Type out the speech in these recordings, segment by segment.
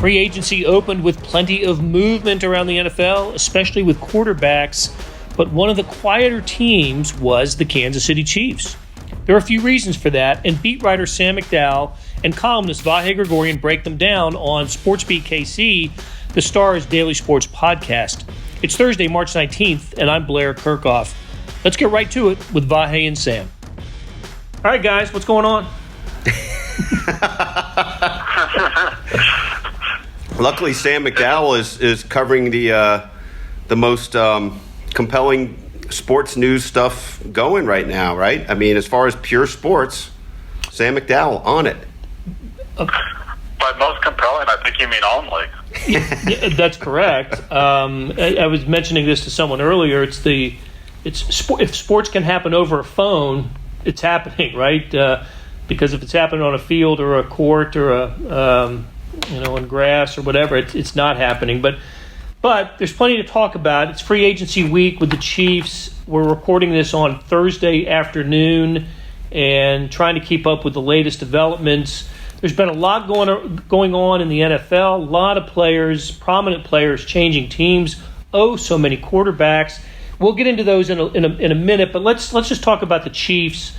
Free agency opened with plenty of movement around the NFL, especially with quarterbacks, but one of the quieter teams was the Kansas City Chiefs. There are a few reasons for that, and beat writer Sam McDowell and columnist Vahe Gregorian break them down on SportsBeat KC, the Star's daily sports podcast. It's Thursday, March 19th, and I'm Blair Kirchhoff. Let's get right to it with Vahe and Sam. All right, guys, what's going on? Luckily, Sam McDowell is covering the most compelling sports news stuff going right now, right? I mean, as far as pure sports, Sam McDowell on it. By most compelling, I think you mean only. Yeah, that's correct. I was mentioning this to someone earlier. If sports can happen over a phone, it's happening, right? Because if it's happening on a field or a court or on grass or whatever, it's not happening. But there's plenty to talk about. It's free agency week with the Chiefs. We're recording this on Thursday afternoon and trying to keep up with the latest developments. There's been a lot going on in the NFL. A lot of players, prominent players, changing teams. So many quarterbacks. We'll get into those in a minute. But let's just talk about the Chiefs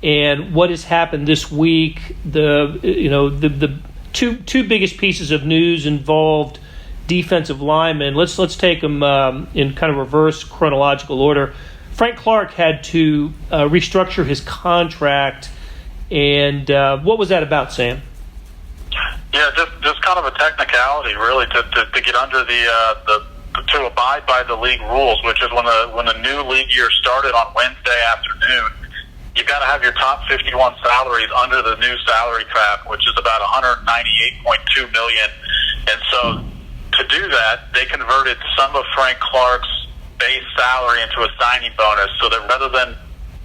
and what has happened this week. The two biggest pieces of news involved defensive linemen. Let's take them in kind of reverse chronological order. Frank Clark had to restructure his contract, and what was that about, Sam? Yeah, just kind of a technicality, really, to get under to abide by the league rules, which is when the new league year started on Wednesday afternoon. You've got to have your top 51 salaries under the new salary cap, which is about $198.2 million. And so to do that, they converted some of Frank Clark's base salary into a signing bonus so that rather than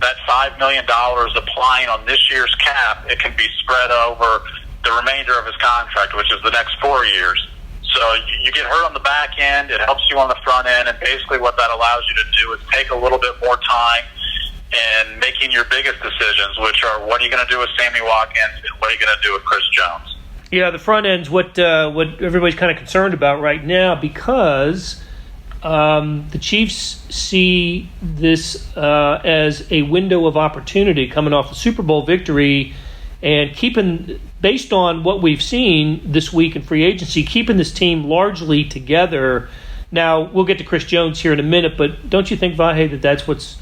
that $5 million applying on this year's cap, it can be spread over the remainder of his contract, which is the next 4 years. So you get hurt on the back end, it helps you on the front end, and basically what that allows you to do is take a little bit more time and making your biggest decisions, which are what are you going to do with Sammy Watkins and what are you going to do with Chris Jones? Yeah, the front end's what everybody's kind of concerned about right now because the Chiefs see this as a window of opportunity coming off the Super Bowl victory and based on what we've seen this week in free agency, keeping this team largely together. Now, we'll get to Chris Jones here in a minute, but don't you think, Vahe, that's what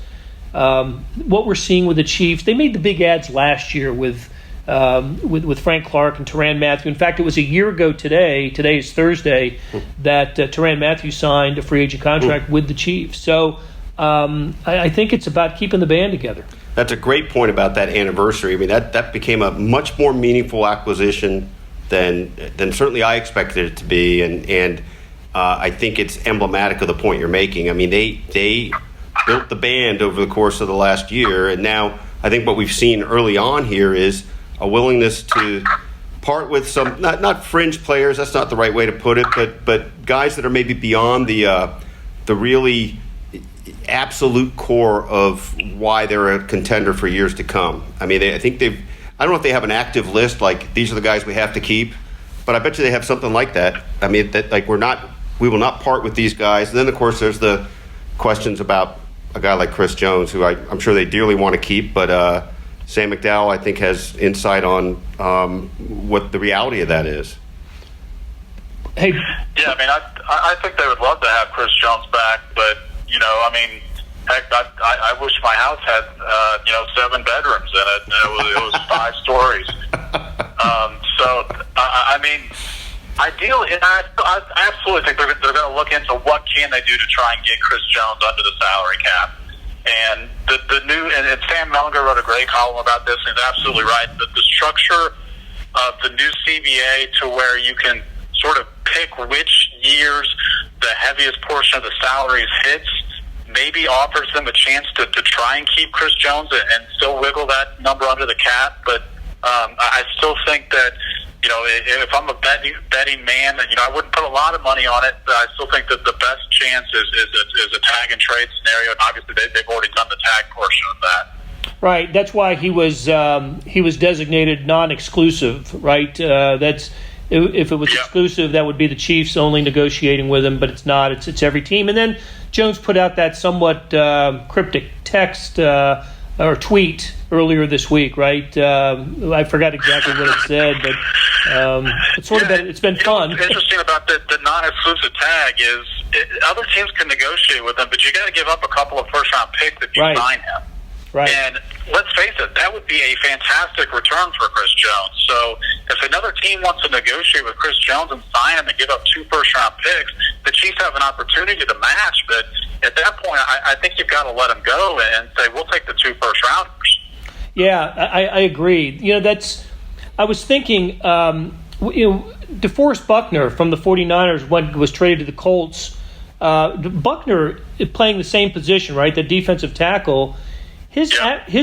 we're seeing with the Chiefs? They made the big ads last year with Frank Clark and Tyrann Mathieu. In fact, it was a year ago today is Thursday, that Tyrann Mathieu signed a free agent contract with the Chiefs. So I think it's about keeping the band together. That's a great point about that anniversary. I mean, that became a much more meaningful acquisition than certainly I expected it to be, and I think it's emblematic of the point you're making. I mean, they built the band over the course of the last year, and now I think what we've seen early on here is a willingness to part with some not fringe players. That's not the right way to put it, but guys that are maybe beyond the really absolute core of why they're a contender for years to come. I mean, I don't know if they have an active list like these are the guys we have to keep, but I bet you they have something like that. I mean, that like we will not part with these guys. And then of course there's the questions about a guy like Chris Jones, who I'm sure they dearly want to keep, but Sam McDowell, I think, has insight on what the reality of that is. Hey, yeah, I mean, I think they would love to have Chris Jones back, but I mean, heck, I wish my house had 7 bedrooms in it, and it was 5 stories. So I mean, ideally, and I absolutely think they're going to look into what can they do to try and get Chris Jones under the salary cap. And the new and Sam Mellinger wrote a great column about this, and he's absolutely right. The structure of the new CBA to where you can sort of pick which years the heaviest portion of the salaries hits maybe offers them a chance to try and keep Chris Jones and still wiggle that number under the cap. But I still think that, if I'm a betting man, I wouldn't put a lot of money on it, but I still think that the best chance is a tag and trade scenario. And obviously they've already done the tag portion of that. Right. That's why he was designated non-exclusive. Right. If it was exclusive, that would be the Chiefs only negotiating with him, but it's not. It's every team. And then Jones put out that somewhat cryptic text or tweet earlier this week, right? I forgot exactly what it said, but it's been fun. What's interesting about the non-exclusive tag is other teams can negotiate with him, but you got to give up a couple of first-round picks if you sign him. Right. And let's face it, that would be a fantastic return for Chris Jones. So if another team wants to negotiate with Chris Jones and sign him and give up 2 first-round picks, the Chiefs have an opportunity to match. But at that point, I think you've got to let him go and say, we'll take the 2 first-rounders. Yeah, I agree. I was thinking, DeForest Buckner from the 49ers was traded to the Colts. Buckner playing the same position, right, the defensive tackle. His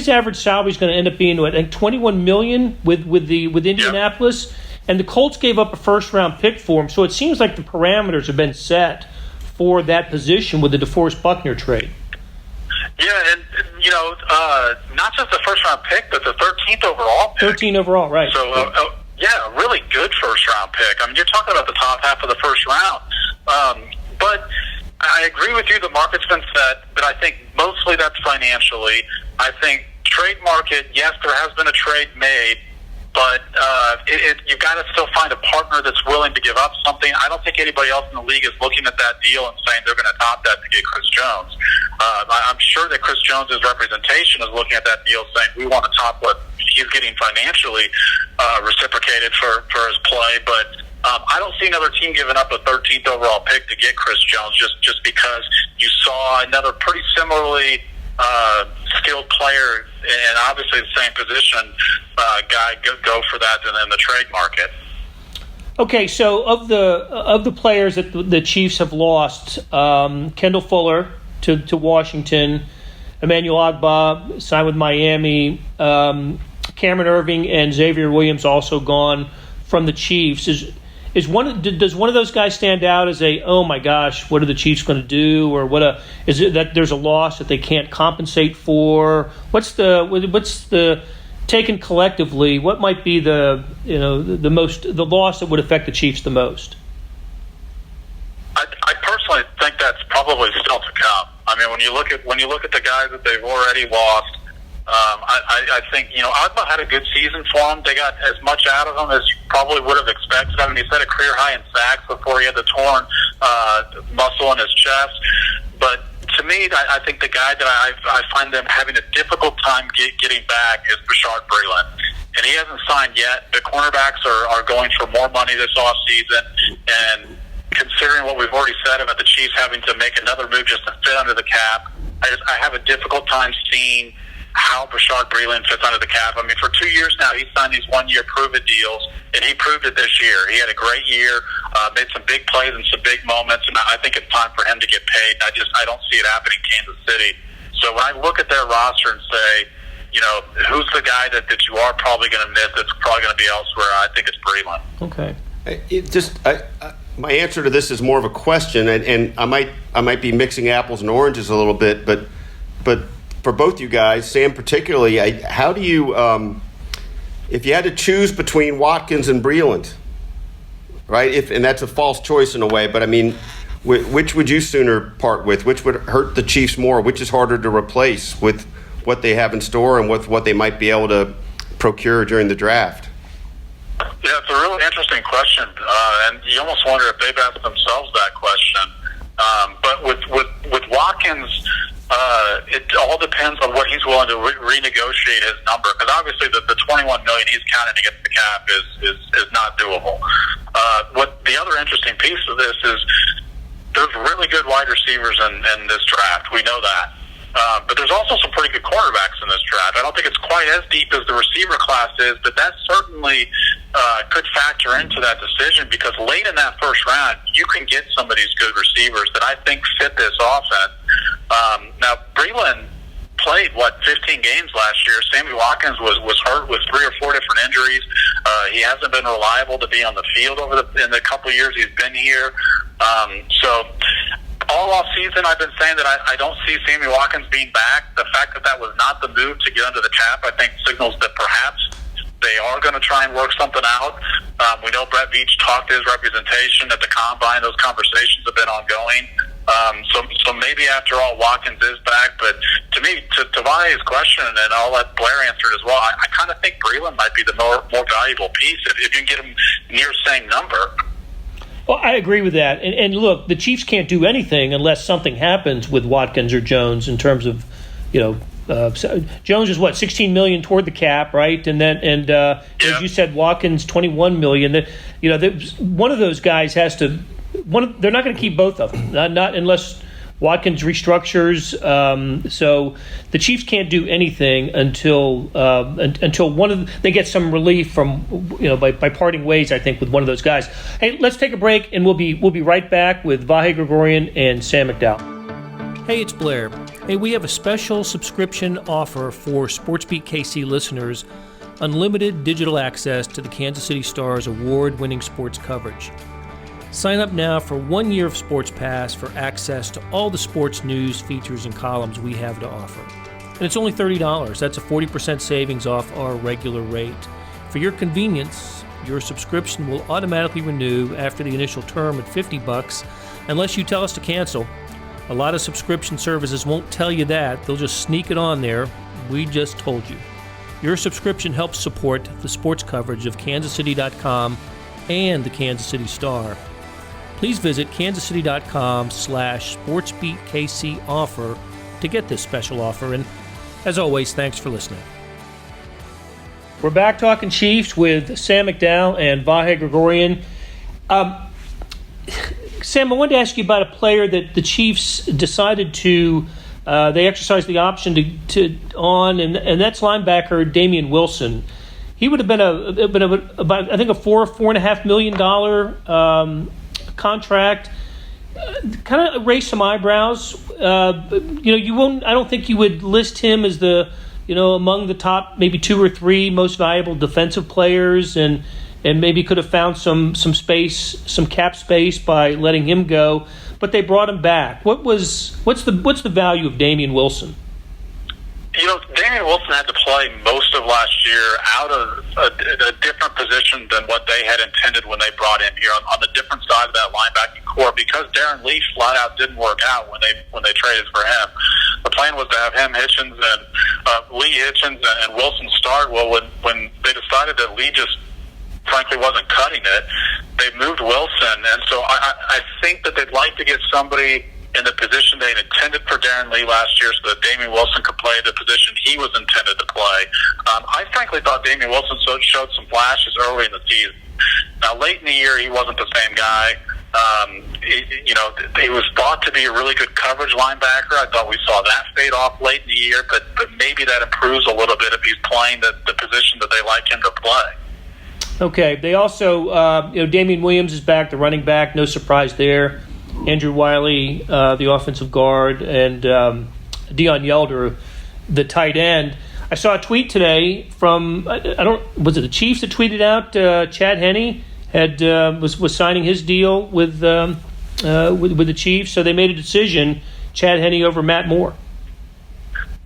average salary is going to end up being, I think, $21 million with Indianapolis, and the Colts gave up a first-round pick for him. So it seems like the parameters have been set for that position with the DeForest Buckner trade. Yeah, and not just the first-round pick, but the 13th overall pick. 13 overall, right? So, a really good first-round pick. I mean, you're talking about the top half of the first round, but I agree with you. The market's been set, but I think mostly that's financially. I think trade market, yes, there has been a trade made, but you've got to still find a partner that's willing to give up something. I don't think anybody else in the league is looking at that deal and saying they're going to top that to get Chris Jones. I'm sure that Chris Jones's representation is looking at that deal saying we want to top what he's getting financially reciprocated for his play, but I don't see another team giving up a 13th overall pick to get Chris Jones just because you saw another pretty similarly skilled player and obviously the same position guy go for that in the trade market. Okay, so of the players that the Chiefs have lost, Kendall Fuller to Washington, Emmanuel Ogbah signed with Miami, Cameron Irving and Xavier Williams also gone from the Chiefs. Does one of those guys stand out as oh my gosh, what are the Chiefs going to do, or is it that there's a loss that they can't compensate for? What's the taken collectively? What might be the loss that would affect the Chiefs the most? I personally think that's probably still to come. I mean, when you look at the guys that they've already lost. I think, Ogbah had a good season for him. They got as much out of him as you probably would have expected. I mean, he set a career high in sacks before he had the torn muscle in his chest. But to me, I think the guy that I find them having a difficult time getting back is Bashaud Breeland. And he hasn't signed yet. The cornerbacks are going for more money this offseason. And considering what we've already said about the Chiefs having to make another move just to fit under the cap, I have a difficult time seeing how Bashaud Breeland fits under the cap. I mean, for 2 years now, he's signed these 1-year prove-it deals, and he proved it this year. He had a great year, made some big plays and some big moments, and I think it's time for him to get paid. I don't see it happening in Kansas City. So when I look at their roster and say, who's the guy that you are probably going to miss that's probably going to be elsewhere, I think it's Breeland. Okay. My answer to this is more of a question, and I might be mixing apples and oranges a little bit, but for both you guys, Sam particularly, how do you, if you had to choose between Watkins and Breeland, right? And that's a false choice in a way, but I mean, which would you sooner part with? Which would hurt the Chiefs more? Which is harder to replace with what they have in store and with what they might be able to procure during the draft? Yeah, it's a really interesting question, and you almost wonder if they've asked themselves that question. But with Watkins, it all depends on what he's willing to renegotiate his number, because obviously the $21 million he's counting against the cap is not doable. What the other interesting piece of this is, there's really good wide receivers in this draft. We know that. But there's also some pretty good quarterbacks in this draft. I don't think it's quite as deep as the receiver class is, but that certainly could factor into that decision, because late in that first round, you can get some of these good receivers that I think fit this offense. Now, Breeland played, 15 games last year. Sammy Watkins was hurt with 3 or 4 different injuries. He hasn't been reliable to be on the field in the couple of years he's been here. So all off season, I've been saying that I don't see Sammy Watkins being back. The fact that was not the move to get under the cap, I think signals that perhaps they are going to try and work something out. We know Brett Veach talked to his representation at the Combine. Those conversations have been ongoing. So maybe after all, Watkins is back. But to me, to Vahe's question, and I'll let Blair answer it as well, I kind of think Breland might be the more valuable piece if you can get him near same number. Well, I agree with that. And look, the Chiefs can't do anything unless something happens with Watkins or Jones in terms of, Jones is what, $16 million toward the cap, right? And then as you said, Watkins $21 million. One of those guys has to. They're not going to keep both of them, not unless Watkins restructures. So the Chiefs can't do anything until one of they get some relief from by parting ways. I think with one of those guys. Hey, let's take a break, and we'll be right back with Vahe Gregorian and Sam McDowell. Hey, it's Blair. Hey, we have a special subscription offer for SportsBeat KC listeners: unlimited digital access to the Kansas City Star's award-winning sports coverage. Sign up now for 1 year of Sports Pass for access to all the sports news, features, and columns we have to offer. And it's only $30. That's a 40% savings off our regular rate. For your convenience, your subscription will automatically renew after the initial term at $50 unless you tell us to cancel. A lot of subscription services won't tell you that. They'll just sneak it on there. We just told you. Your subscription helps support the sports coverage of kansascity.com and the Kansas City Star. Please visit kansascity.com/SportsBeatKC offer to get this special offer. And as always, thanks for listening. We're back talking Chiefs with Sam McDowell and Vahe Gregorian. Sam, I wanted to ask you about a player that the Chiefs decided to they exercised the option and that's linebacker Damian Wilson. He would have been about I think a $4.5 million contract. Kind of raised some eyebrows. You won't. I don't think you would list him as the among the top maybe 2 or 3 most valuable defensive players, and maybe could have found some space, some cap space by letting him go. But they brought him back. What's the value of Damian Wilson? Damian Wilson had to play most of last year out of a different position than what they had intended when they brought him here on the different side of that linebacking core, because Darren Lee flat out didn't work out when they traded for him. The plan was to have him, Hitchens, and Lee Hitchens and Wilson start. Well, when they decided that Lee just frankly wasn't cutting it, they moved Wilson, and so I think that they'd like to get somebody in the position they intended for Darren Lee last year so that Damian Wilson could play the position he was intended to play. I frankly thought Damian Wilson showed some flashes early in the season. Now, late in the year, he wasn't the same guy. He was thought to be a really good coverage linebacker. I thought we saw that fade off late in the year, but maybe that improves a little bit if he's playing the position that they like him to play. Okay. They also, Damian Williams is back, the running back. No surprise there. Andrew Wiley, the offensive guard, and Deion Yelder, the tight end. I saw a tweet today from was it the Chiefs that tweeted out Chad Henne was signing his deal with the Chiefs, so they made a decision, Chad Henne over Matt Moore.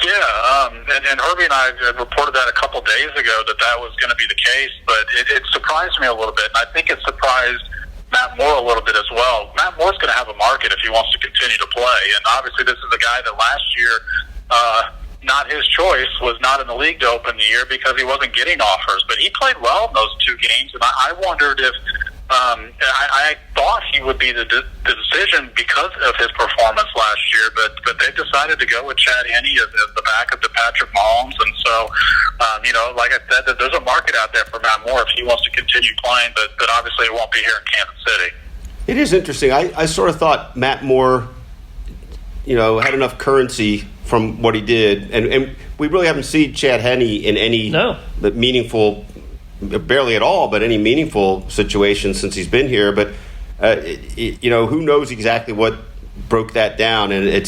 Yeah, and Herbie and I reported that a couple days ago that was going to be the case, but it surprised me a little bit, and I think it surprised Matt Moore a little bit as well. Matt Moore's going to have a market if he wants to continue to play, and obviously this is a guy that last year, not his choice, was not in the league to open the year because he wasn't getting offers, but he played well in those 2 games, and I wondered if I thought he would be the decision because of his performance last year, but they decided to go with Chad Henne as the backup to Patrick Mahomes, and so like I said, there's a market out there for Matt Moore if he wants to continue playing, but obviously it won't be here in Kansas City. It is interesting. I sort of thought Matt Moore, had enough currency from what he did, and we really haven't seen Chad Henne in any meaningful, barely at all, but any meaningful situation since he's been here. But who knows exactly what broke that down, and it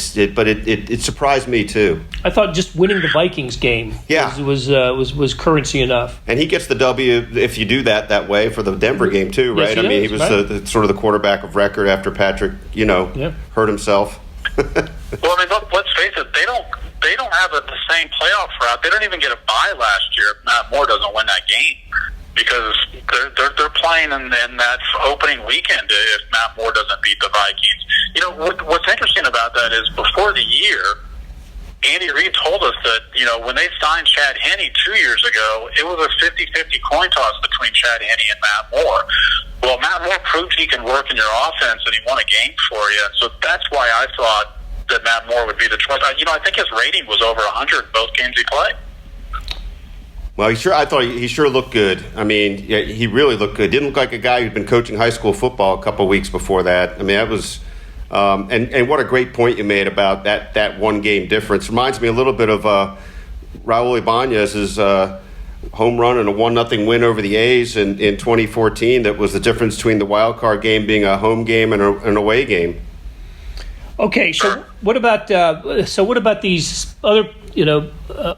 surprised me too. I thought just winning the Vikings game was currency enough. And he ggets the W if you do that way for the Denver game too, right? Yes, he was the sort of the quarterback of record after Patrick, hurt himself. Well, let's face it, they don't have the same playoff route. They don't even get a bye last year if Matt Moore doesn't win that game. because they're playing in that opening weekend if Matt Moore doesn't beat the Vikings. You know, what's interesting about that is before the year, Andy Reid told us that, you know, when they signed Chad Henne 2 years ago, it was a 50-50 coin toss between Chad Henne and Matt Moore. Well, Matt Moore proved he can work in your offense, and he won a game for you. So that's why I thought that Matt Moore would be the choice. You know, I think his rating was over 100 in both games he played. Well, I thought he sure looked good. I mean, yeah, he really looked good. Didn't look like a guy who'd been coaching high school football a couple of weeks before that. I mean, that was and what a great point you made about that one game difference. Reminds me a little bit of Raul Ibanez's home run and a 1-0 win over the A's in 2014. That was the difference between the wild card game being a home game and an away game. Okay, so what about these other,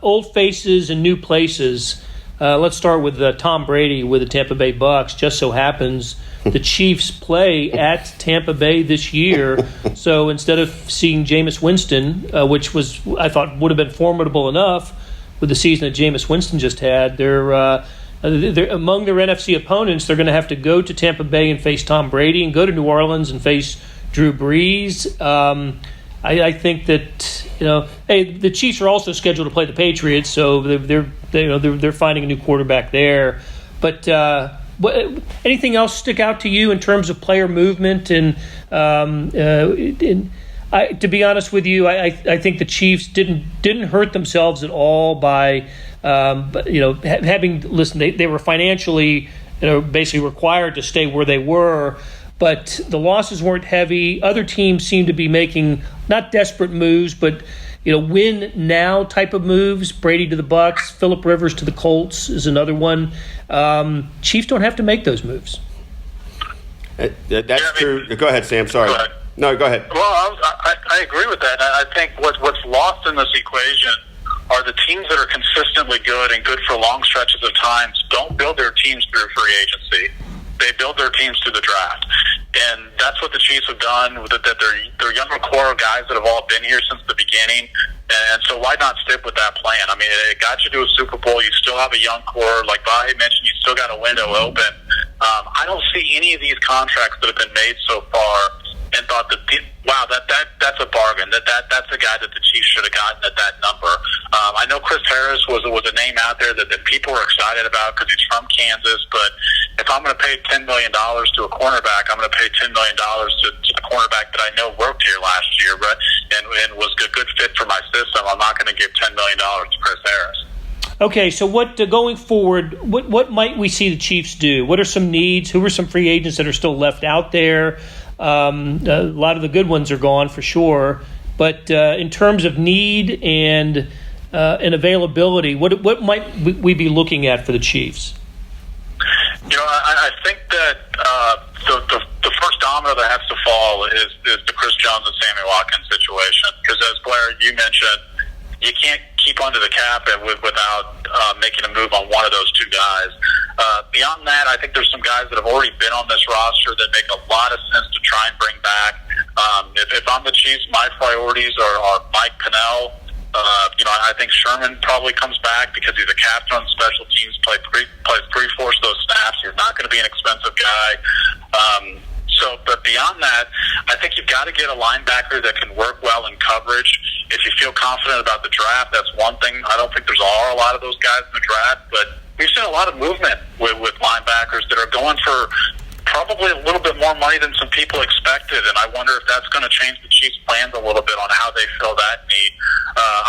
old faces and new places? Let's start with Tom Brady with the Tampa Bay Bucks. Just so happens the Chiefs play at Tampa Bay this year. So instead of seeing Jameis Winston, which I thought would have been formidable enough with the season that Jameis Winston just had, they're among their NFC opponents. They're going to have to go to Tampa Bay and face Tom Brady, and go to New Orleans and face Drew Brees. I think that the Chiefs are also scheduled to play the Patriots, so they're finding a new quarterback there. But anything else stick out to you in terms of player movement? And to be honest with you, I think the Chiefs didn't hurt themselves at all by having they were financially basically required to stay where they were. But the losses weren't heavy. Other teams seem to be making not desperate moves, but win now type of moves. Brady to the Bucks, Phillip Rivers to the Colts is another one. Chiefs don't have to make those moves. That's true. Go ahead, Sam. Sorry. Go ahead. No, go ahead. Well, I agree with that. I think what's lost in this equation are the teams that are consistently good and good for long stretches of times don't build their teams through free agency. They build their teams through the draft. And that's what the Chiefs have done, that they're younger core guys that have all been here since the beginning. And so why not stick with that plan? I mean, it got you to a Super Bowl. You still have a young core. Like Vahe mentioned, you still got a window open. I don't see any of these contracts that have been made so far and thought that, wow, that's a bargain. That's a guy that the Chiefs should have gotten at that number. I know Chris Harris was a name out there that people were excited about because he's from Kansas. But if I'm going to pay $10 million to a cornerback, I'm going to pay $10 million to the cornerback that I know worked here last year, and was a good fit for my system. I'm not going to give $10 million to Chris Harris. Okay, so what going forward? What might we see the Chiefs do? What are some needs? Who are some free agents that are still left out there? A lot of the good ones are gone for sure. But in terms of need and availability, what might we be looking at for the Chiefs? I think that the first domino that has to fall is the Chris Jones and Sammy Watkins situation. Because as Blair, you mentioned, you can't keep under the cap without making a move on one of those two guys. Beyond that, I think there's some guys that have already been on this roster that make a lot of sense to try and bring back. If I'm the Chiefs, my priorities are Mike Pennell. I think Sherman probably comes back because he's a captain on special teams, plays three-fourths of those snaps. He's not going to be an expensive guy. But beyond that, I think you've got to get a linebacker that can work well in coverage. If you feel confident about the draft, that's one thing. I don't think there's a lot of those guys in the draft, but we've seen a lot of movement with linebackers that are going for probably a little bit more money than some people expected, and I wonder if that's going to change the Chiefs' plans a little bit on how they fill that need.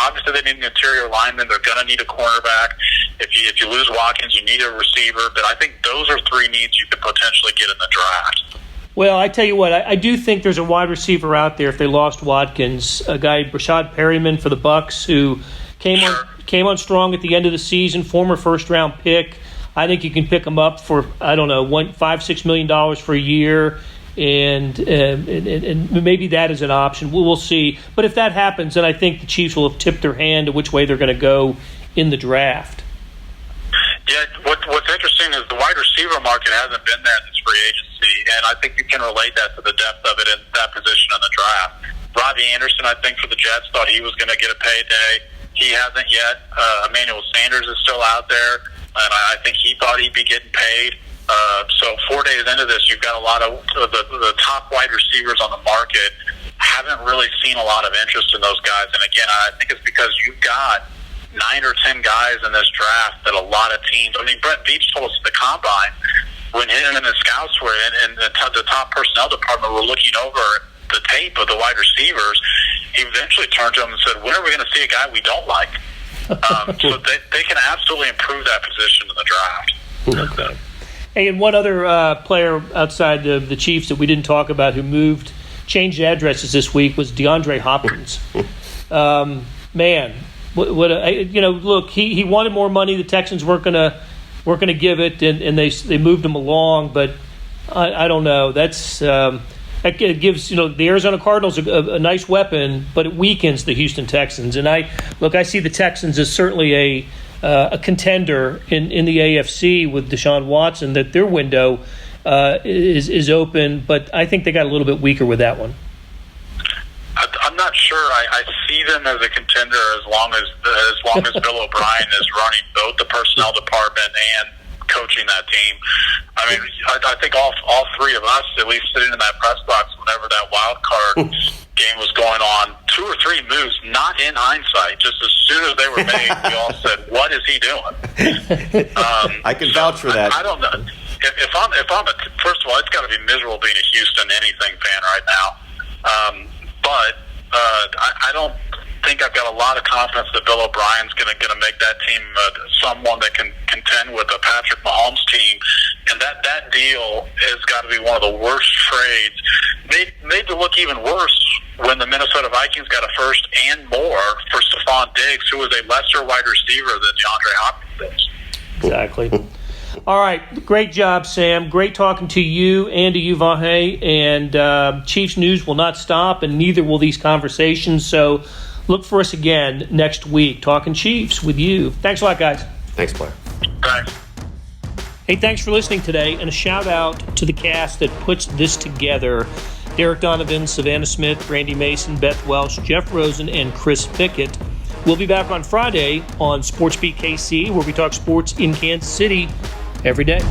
Obviously, they need an interior lineman. They're going to need a cornerback. If you lose Watkins, you need a receiver. But I think those are three needs you could potentially get in the draft. Well, I tell you what, I do think there's a wide receiver out there if they lost Watkins, a guy, Rashad Perryman for the Bucks, who came on strong at the end of the season, former first-round pick. I think you can pick him up for, I don't know, $5-6 million for a year, and maybe that is an option. We'll see. But if that happens, then I think the Chiefs will have tipped their hand to which way they're going to go in the draft. Yeah, what's interesting is the wide receiver market hasn't been there in this free agency, and I think you can relate that to the depth of it in that position in the draft. Robbie Anderson, I think, for the Jets, thought he was going to get a payday. He hasn't yet. Emmanuel Sanders is still out there. and I think he thought he'd be getting paid. So 4 days into this, you've got a lot of the top wide receivers on the market haven't really seen a lot of interest in those guys. And again, I think it's because you've got 9 or 10 guys in this draft that a lot of teams. I mean, Brett Veach told us at the combine when him and the scouts were in the top personnel department were looking over the tape of the wide receivers. He eventually turned to them and said, "When are we going to see a guy we don't like?" So they can absolutely improve that position in the draft. Okay. Hey, and one other player outside the Chiefs that we didn't talk about who changed addresses this week was Deandre Hoppers. Man, look, he wanted more money. The Texans weren't gonna give it, and they moved him along. But I don't know. That gives the Arizona Cardinals a nice weapon, but it weakens the Houston Texans. And I see the Texans as certainly a contender in the AFC with Deshaun Watson. That their window is open, but I think they got a little bit weaker with that one. I'm not sure. I see them as a contender as long as Bill O'Brien is running both the personnel department and coaching that team. I mean, I think all three of us, at least sitting in that press box whenever that wild card game was going on, 2 or 3 moves, not in hindsight, just as soon as they were made, we all said, "What is he doing?" I can vouch for that. I don't know. If I'm first of all, it's got to be miserable being a Houston anything fan right now. But I don't think I've got a lot of confidence that Bill O'Brien's going to make that team someone that can contend with a Patrick Mahomes team, and that deal has got to be one of the worst trades. Made to look even worse when the Minnesota Vikings got a first and more for Stephon Diggs, who was a lesser wide receiver than Deandre Hoppers is. Exactly. All right, great job, Sam. Great talking to you and to you, Vahe. And Chiefs news will not stop, and neither will these conversations. So look for us again next week, talking Chiefs with you. Thanks a lot, guys. Thanks, Blair. Thanks. Hey, thanks for listening today, and a shout-out to the cast that puts this together. Derek Donovan, Savannah Smith, Randy Mason, Beth Welsh, Jeff Rosen, and Chris Pickett. We'll be back on Friday on SportsBeat KC, where we talk sports in Kansas City every day.